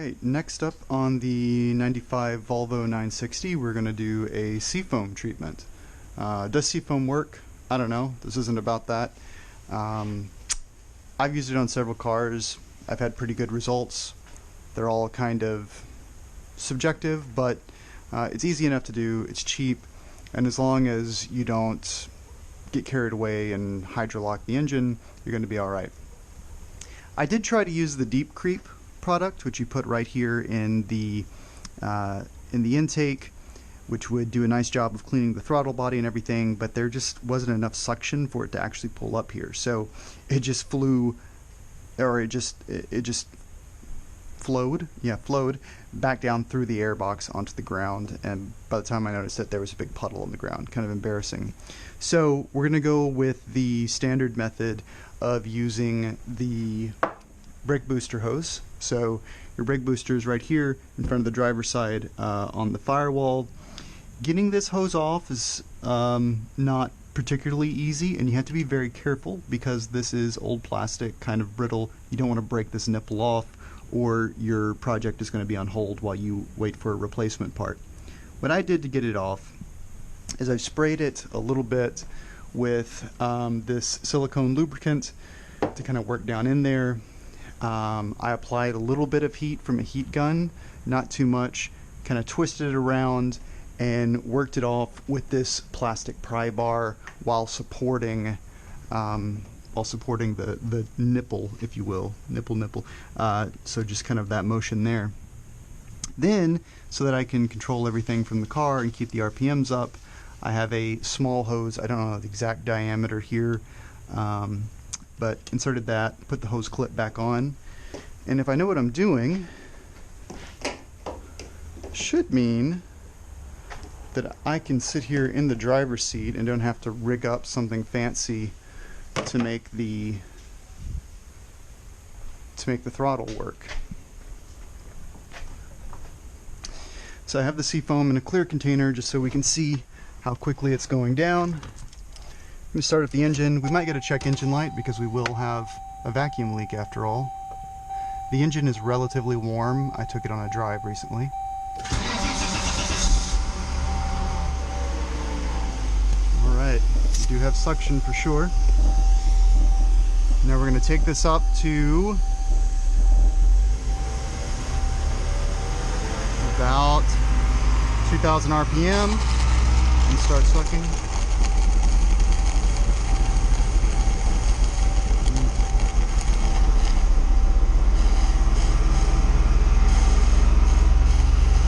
Alright, next up on the 95 Volvo 960, we're going to do a Seafoam treatment. Does Seafoam work? I don't know. This isn't about that. I've used it on several cars. I've had pretty good results. They're all kind of subjective, but it's easy enough to do, it's cheap, and as long as you don't get carried away and hydrolock the engine, you're going to be alright. I did try to use the Deep Creep product, which you put right here in the intake, which would do a nice job of cleaning the throttle body and everything, but there just wasn't enough suction for it to actually pull up here, so it just flew, or it just flowed back down through the airbox onto the ground, and by the time I noticed it, there was a big puddle on the ground. Kind of embarrassing. So we're going to go with the standard method of using the brake booster hose. So your brake booster is right here in front of the driver's side on the firewall. Getting this hose off is not particularly easy, and you have to be very careful because this is old plastic, kind of brittle. You don't want to break this nipple off, or your project is going to be on hold while you wait for a replacement part. What I did to get it off is I sprayed it a little bit with this silicone lubricant to kind of work down in there. I applied a little bit of heat from a heat gun, not too much, kind of twisted it around and worked it off with this plastic pry bar while supporting the nipple, if you will, nipple. So just kind of that motion there. Then, so that I can control everything from the car and keep the RPMs up, I have a small hose. I don't know the exact diameter here, but inserted that, put the hose clip back on, and if I know what I'm doing, should mean that I can sit here in the driver's seat and don't have to rig up something fancy to make the throttle work. So I have the Seafoam in a clear container just so we can see how quickly it's going down. Let me start up the engine. We might get a check engine light because we will have a vacuum leak after all. The engine is relatively warm. I took it on a drive recently. Alright, we do have suction for sure. Now we're going to take this up to about 2,000 RPM and start sucking.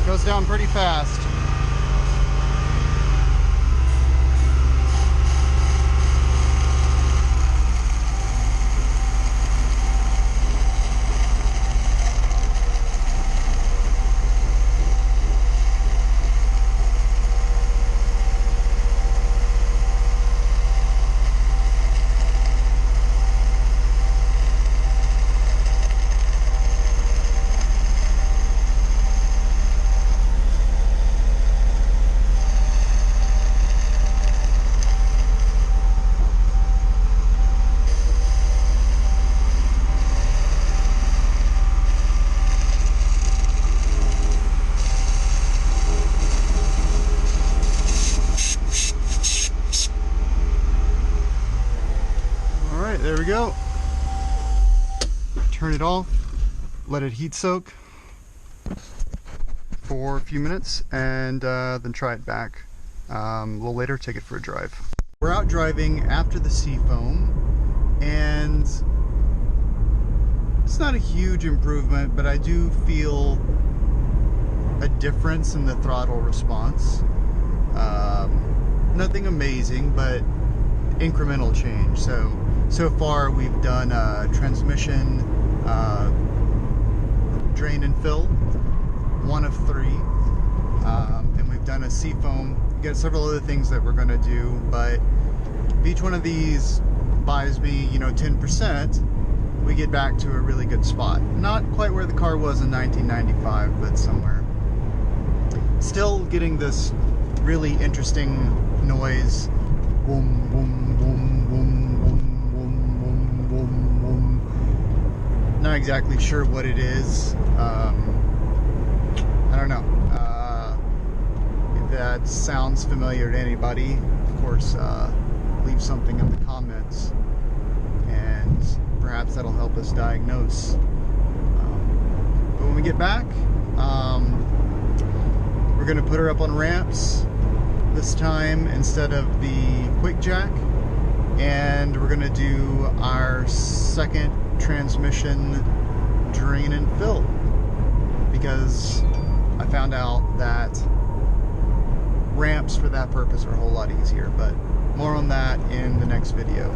Goes down pretty fast. There we go. Turn it off, let it heat soak for a few minutes, and then try it back a little later, take it for a drive. We're out driving after the Seafoam, and it's not a huge improvement, but I do feel a difference in the throttle response. Nothing amazing, but incremental change. So far we've done transmission, drain and fill, 1 of 3, and we've done a Seafoam. We've got several other things that we're going to do, but if each one of these buys me, 10%, we get back to a really good spot. Not quite where the car was in 1995, but somewhere. Still getting this really interesting noise. Boom, boom, boom, boom, boom, boom, boom, boom, boom. Not exactly sure what it is. sounds familiar to anybody, of course, leave something in the comments, and perhaps that'll help us diagnose. But when we get back, we're going to put her up on ramps this time instead of the quick jack, and we're going to do our second transmission drain and fill, because I found out that ramps for that purpose are a whole lot easier. But more on that in the next video.